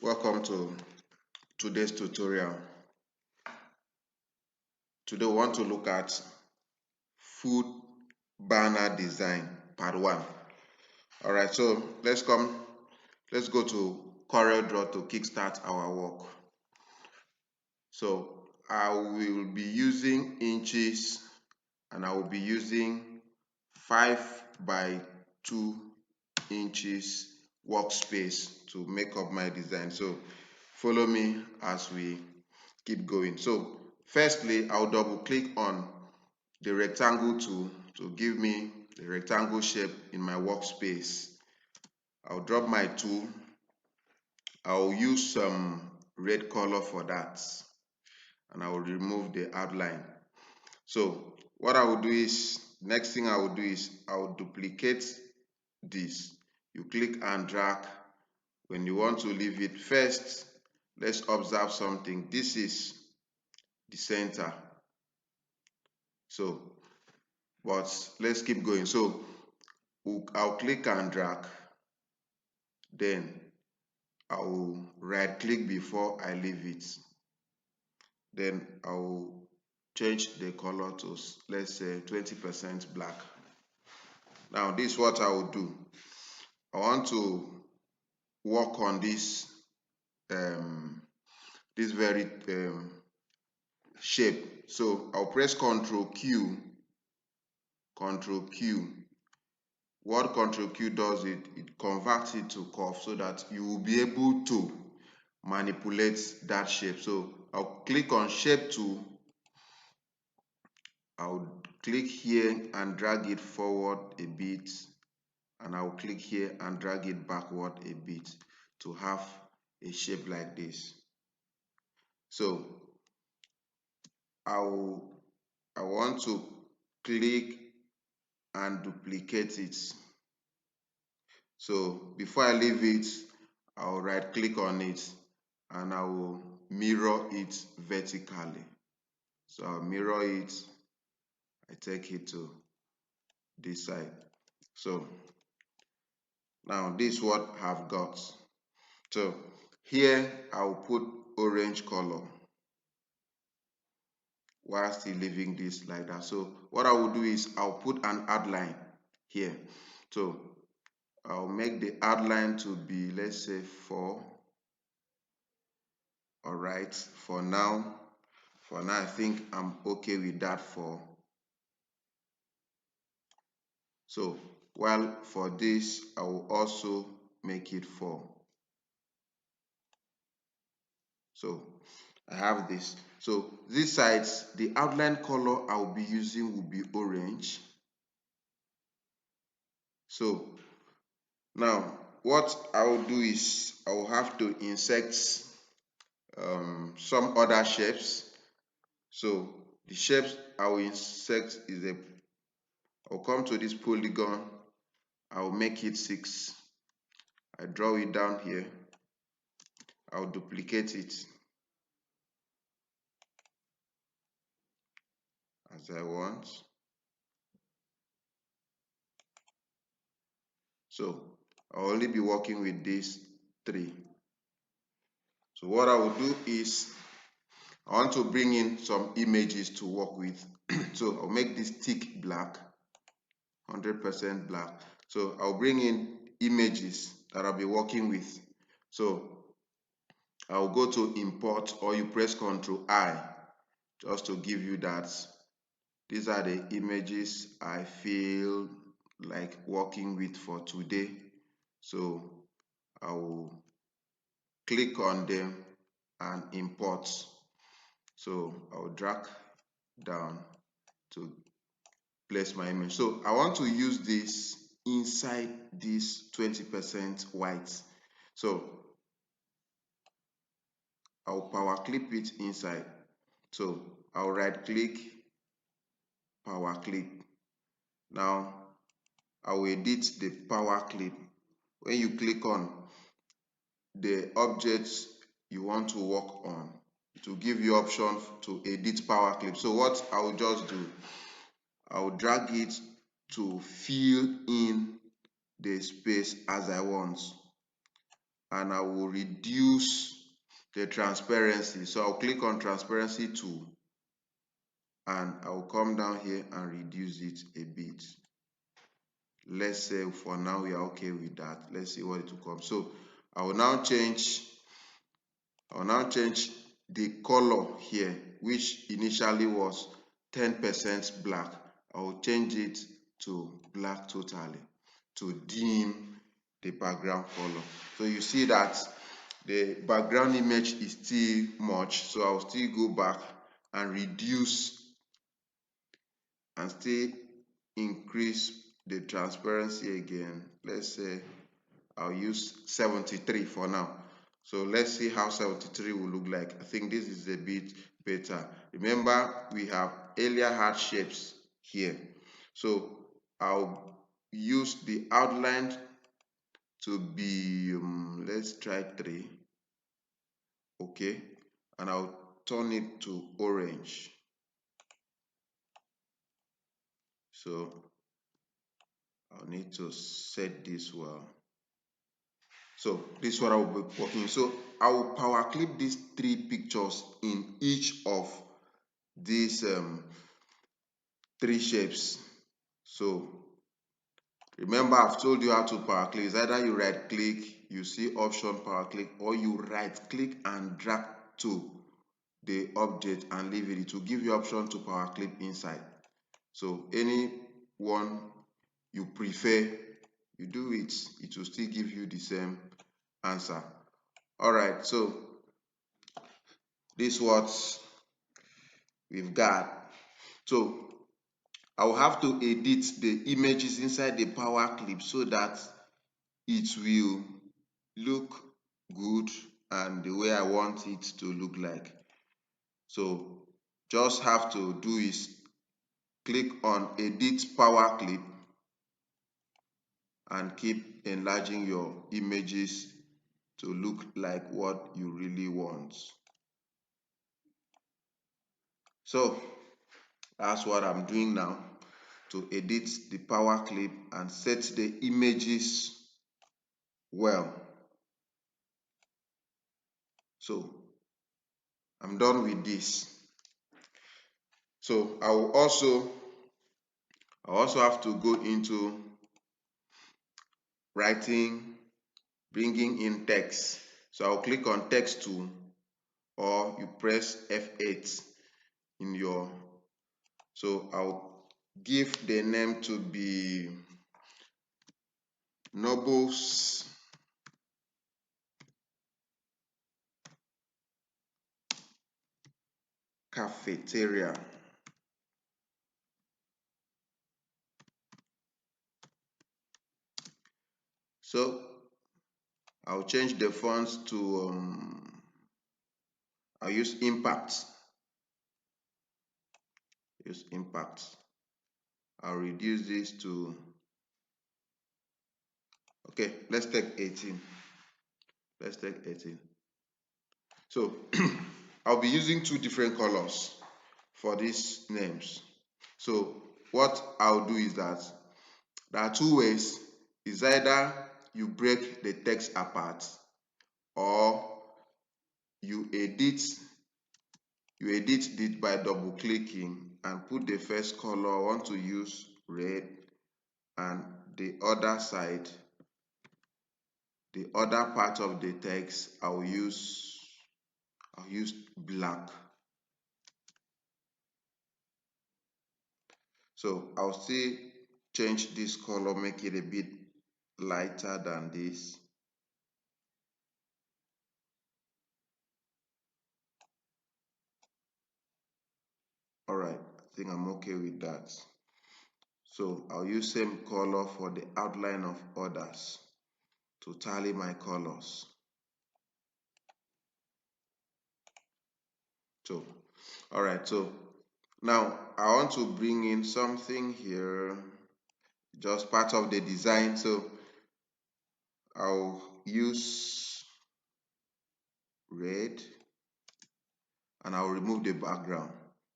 Welcome to today's tutorial. Today we want to look at food banner design part 1. Alright, so let's go to Corel Draw to kickstart our work. So I will be using inches and I will be using 5 by 2 inches workspace to make up my design. So follow me as we keep going. So firstly, I'll double click on the rectangle tool to give me the rectangle shape in my workspace. I'll drop my tool. I'll use some red color for that and I will remove the outline. So what I will do is, next thing I will do is I will duplicate this. You click and drag. When you want to leave it, first let's observe something. This is the center. So but let's keep going. So I'll click and drag, then I'll right click before I leave it, then I'll change the color to, let's say, 20% black. Now this is what I will do. I want to work on this this very shape. So I'll press Ctrl Q. What Ctrl Q does, it converts it to curve so that you will be able to manipulate that shape. So I'll click on shape tool. I'll click here and drag it forward a bit, and I'll click here and drag it backward a bit to have a shape like this. So I want to click and duplicate it. So before I leave it, I'll right click on it and I will mirror it vertically. So I'll mirror it, I take it to this side. So now this is what I've got. So here I'll put orange color while still leaving this like that. So what I will do is I'll put an outline here. So I'll make the outline to be, let's say, 4. All right, for now I think I'm okay with that 4. So while for this I will also make it 4. So I have this. So these sides, the outline color I'll be using will be orange. So now what I will do is I will have to insert some other shapes. So the shapes I will insert is I'll come to this polygon, I'll make it 6. I draw it down here, I'll duplicate it as I want. So I'll only be working with these 3. So what I will do is I want to bring in some images to work with. So I'll make this thick black, 100% black. So I'll bring in images that I'll be working with. So I'll go to import, or you press Ctrl I just to give you that. These are the images I feel like working with for today. So I will click on them and import. So I'll drag down to place my image. So I want to use this inside this 20% white. So I'll power clip it inside. So I'll right click, power clip. Now I will edit the power clip. When you click on the objects you want to work on, it will give you option to edit power clip. So what I will just do, I will drag it to fill in the space as I want. and I will reduce the transparency. So I'll click on transparency tool and I'll come down here and reduce it a bit. Let's say for now we are okay with that. Let's see what it will come. So I will now change the color here, which initially was 10% black. I will change it to black totally to dim the background color. So you see that the background image is still much, so I'll still go back and reduce and still increase the transparency again. Let's say I'll use 73 for now. So let's see how 73 will look like. I think this is a bit better. Remember, we have earlier hard shapes here. So I'll use the outline to be, let's try 3. Okay. And I'll turn it to orange. So I'll need to set this well. So this is what I will be working. So I will power clip these 3 pictures in each of these 3 shapes. So remember, I've told you how to power clip. It's either you right click, you see option power click, or you right click and drag to the object and leave it. It will give you option to power clip inside. So any one you prefer, you do it. It will still give you the same answer. All right, so this is what we've got. So I will have to edit the images inside the power clip so that it will look good and the way I want it to look like. So just have to do is click on edit power clip and keep enlarging your images to look like what you really want. So that's what I'm doing now, to edit the power clip and set the images well. So I'm done with this. So I also have to go into writing, bringing in text. So I'll click on text tool, or you press F8 in your, so I'll give the name to be Noble's Cafeteria. So I'll change the fonts to I'll use impact. Use impact. I'll reduce this to, okay, let's take 18. Let's take 18. So I'll be using 2 different colors for these names. So what I'll do is that there are 2 ways. Is either you break the text apart, or you edit it by double clicking and put the first color. I want to use red, and the other side, the other part of the text, I'll use black. So I'll still change this color, make it a bit lighter than this. All right, I think I'm okay with that. So I'll use same color for the outline of others to tally my colors. So, all right, so now I want to bring in something here, just part of the design. So I'll use red and I'll remove the background,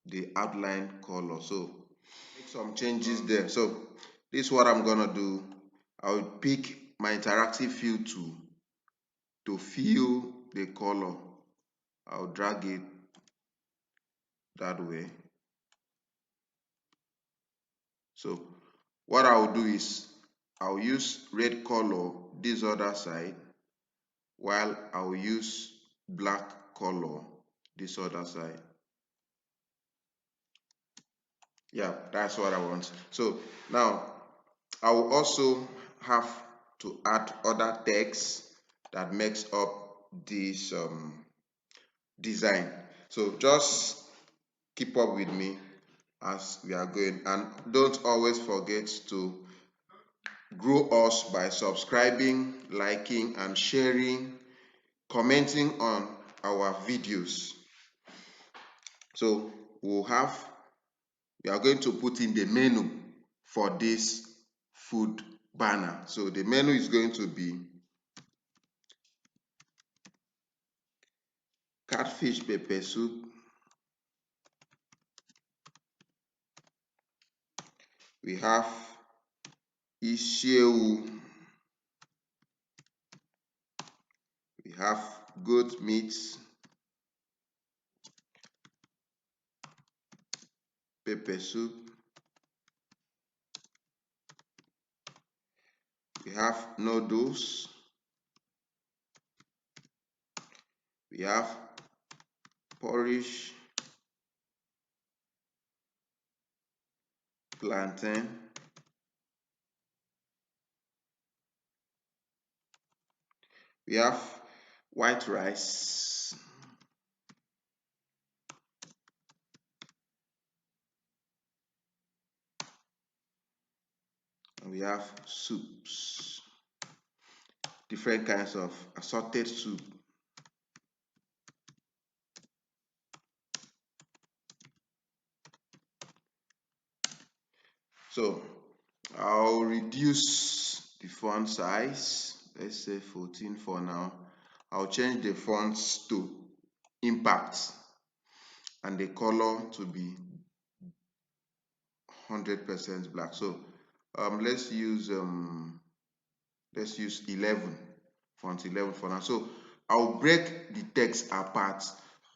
the outline color. So make some changes there. So this is what I'm gonna do. I'll pick my interactive fill tool to fill the color, I'll drag it that way. So what I'll do is I'll use red color this other side, while I'll use black color this other side. Yeah, that's what I want. So now I will also have to add other text that makes up this design. So just keep up with me as we are going, and don't always forget to grow us by subscribing, liking and sharing, commenting on our videos. So we are going to put in the menu for this food banner. So the menu is going to be catfish pepper soup, we have ishewu, we have goat meat, pepper soup, we have noodles, we have porridge, plantain, we have white rice, and we have soups, different kinds of assorted soup. So I'll reduce the font size, let's say 14 for now. I'll change the fonts to impact and the color to be 100% black. So let's use 11, font 11 for now. So I'll break the text apart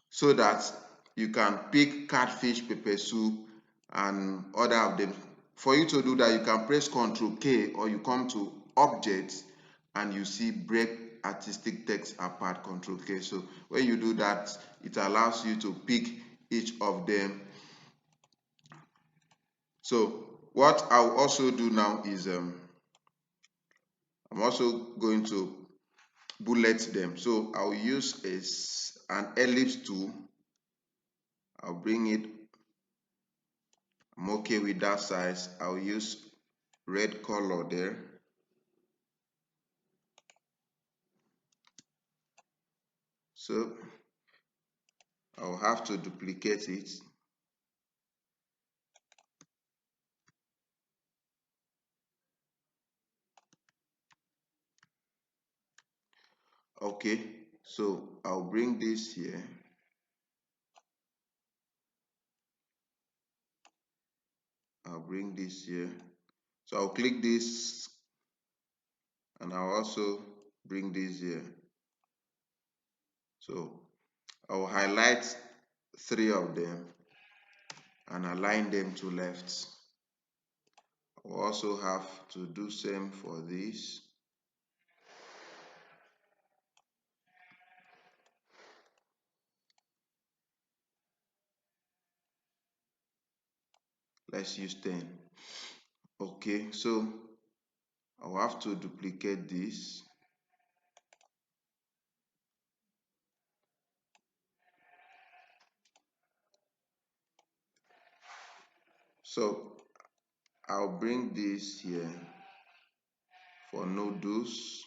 so that you can pick catfish pepper soup and other of them. For you to do that, you can press Ctrl K, or you come to objects and you see break artistic text apart, Ctrl K. So when you do that, it allows you to pick each of them. So what I'll also do now is I'm also going to bullet them. So I'll use an ellipse tool. I'll bring it. I'm okay with that size. I'll use red color there. So I'll have to duplicate it. Okay, so I'll bring this here. I'll bring this here. So I'll click this and I'll also bring this here. So I'll highlight 3 of them and align them to left. I'll also have to do same for this. Let's use 10. Okay, so I'll have to duplicate this. So I'll bring this here for noodles.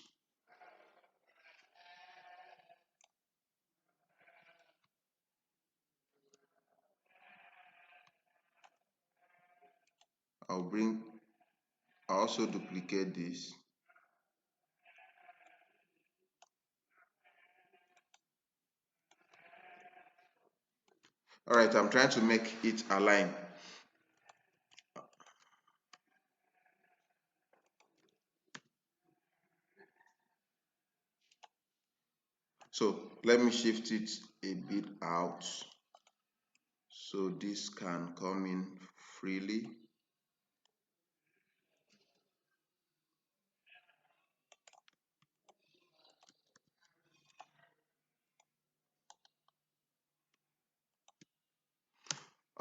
I'll also duplicate this. All right, I'm trying to make it align. So let me shift it a bit out so this can come in freely.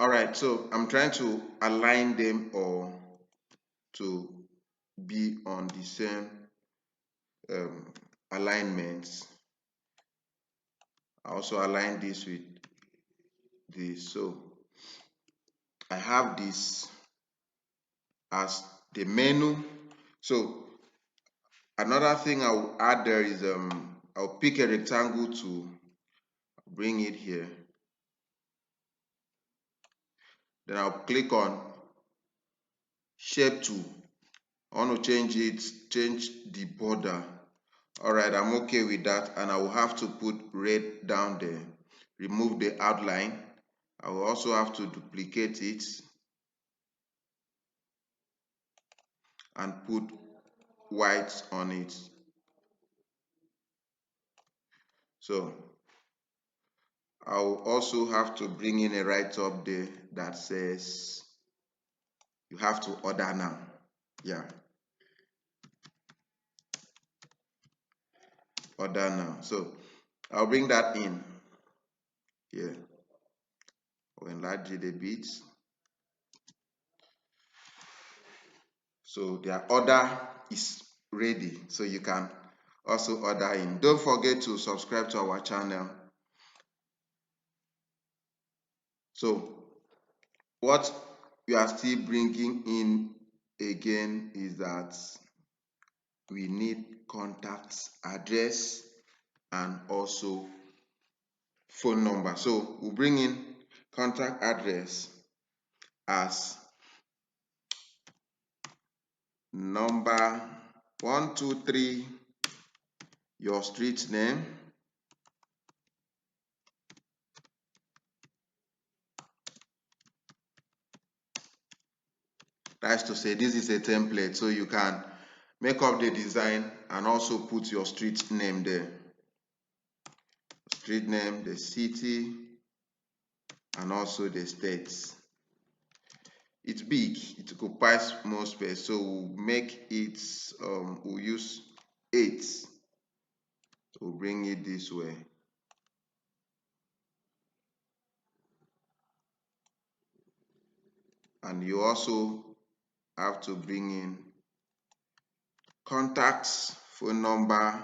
All right, so I'm trying to align them or to be on the same alignments. I also align this with this. So I have this as the menu. So another thing I'll add there is I'll pick a rectangle to bring it here. Then I'll click on shape tool. I want to change the border. All right, I'm okay with that, and I will have to put red down there. Remove the outline. I will also have to duplicate it and put white on it. So I'll also have to bring in a write-up there that says you have to order now. Yeah, order now. So I'll bring that in here. I'll enlarge it a bit. So their order is ready, so you can also order in. Don't forget to subscribe to our channel. So what we are still bringing in again is that we need contact address and also phone number. So we'll bring in contact address as number 123, your street name, that's to say this is a template, so you can make up the design and also put your street name there. Street name, the city, and also the states. It's big, it occupies more space, so we'll make it, we'll use 8. We'll bring it this way. And you also have to bring in contacts phone number,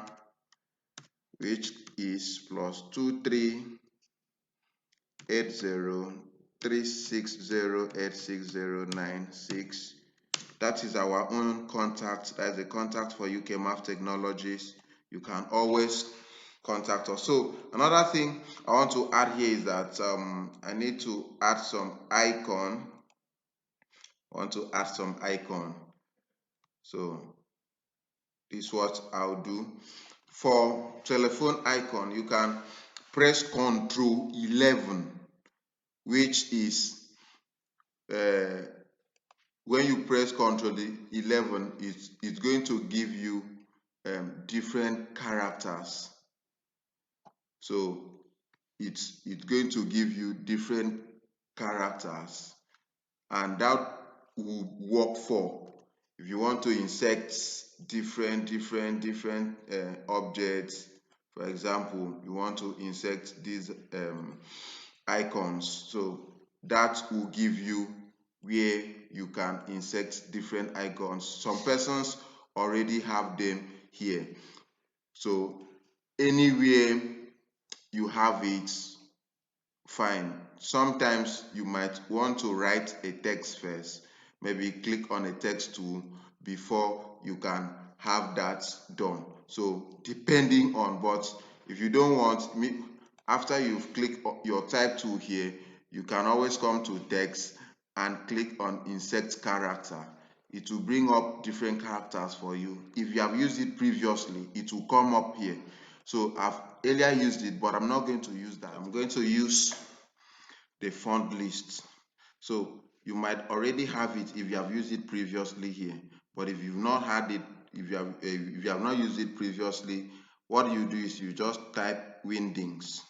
which is +23 80 360 86096. That is our own contact. That is a contact for UK Math Technologies. You can always contact us. So another thing I want to add here is that I need to add some icon. I want to add some icon. So this is what I'll do. For telephone icon, you can press Ctrl 11, which is when you press Ctrl 11, it's going to give you different characters. So it's going to give you different characters, and that will work for if you want to insert different objects. For example, you want to insert these icons, so that will give you where you can insert different icons. Some persons already have them here, so anywhere you have it, fine. Sometimes you might want to write a text first. Maybe click on a text tool before you can have that done. So depending on, but if you don't want me, after you've clicked your type tool here, you can always come to text and click on insert character. It will bring up different characters for you. If you have used it previously, it will come up here. So I've earlier used it, but I'm not going to use that. I'm going to use the font list. So you might already have it if you have used it previously here, but if you've not had it, if you have not used it previously, what you do is you just type windings.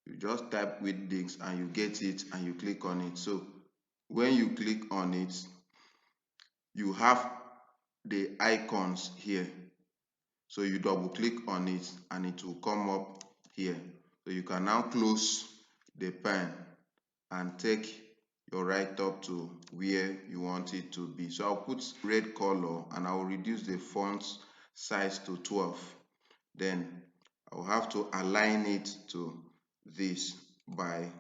You just type windings and you get it and you click on it. So when you click on it, you have the icons here. So you double click on it and it will come up here. So you can now close the pen and take your write-up to where you want it to be. So I'll put red color and I'll reduce the font size to 12. Then I'll have to align it to this by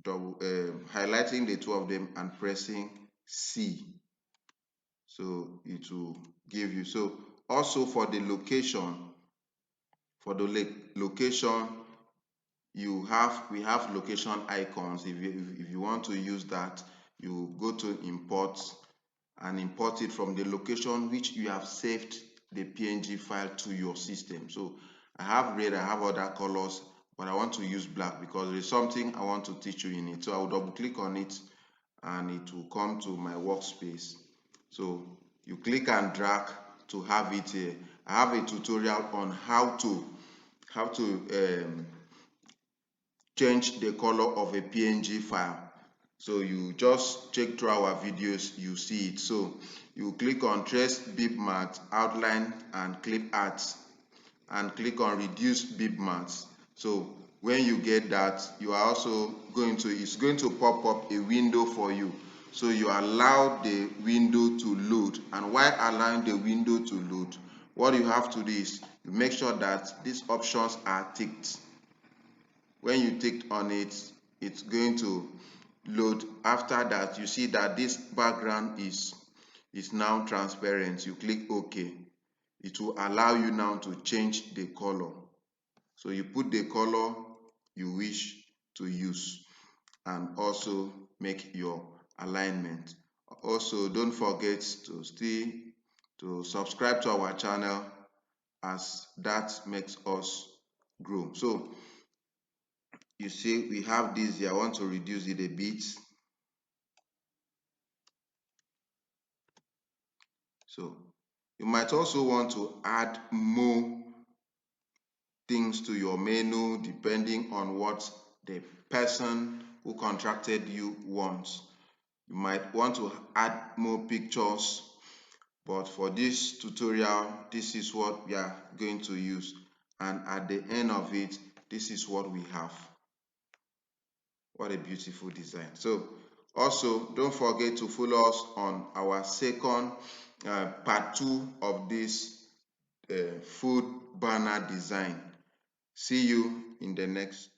highlighting the two of them and pressing C. So it will give you. So also for the location, we have location icons. If you want to use that, you go to import and import it from the location which you have saved the PNG file to your system. So I have red, I have other colors, but I want to use black because there is something I want to teach you in it. So I will double click on it and it will come to my workspace. So you click and drag to have it here. I have a tutorial on how to change the color of a PNG file. So you just check through our videos, you see it. So you click on trace bitmap outline and clip art and click on reduce bitmaps. So when you get that, you are also it's going to pop up a window for you. So you allow the window to load, and while allowing the window to load, what you have to do is you make sure that these options are ticked. When you tick on it, it's going to load. After that, you see that this background is now transparent. You click OK. It will allow you now to change the color. So you put the color you wish to use and also make your alignment. Also, don't forget to subscribe to our channel, as that makes us grow. So you see we have this here. I want to reduce it a bit. So you might also want to add more things to your menu depending on what the person who contracted you wants. You might want to add more pictures, but for this tutorial, this is what we are going to use, and at the end of it, this is what we have. What a beautiful design. So also don't forget to follow us on our second part 2 of this food banner design. See you in the next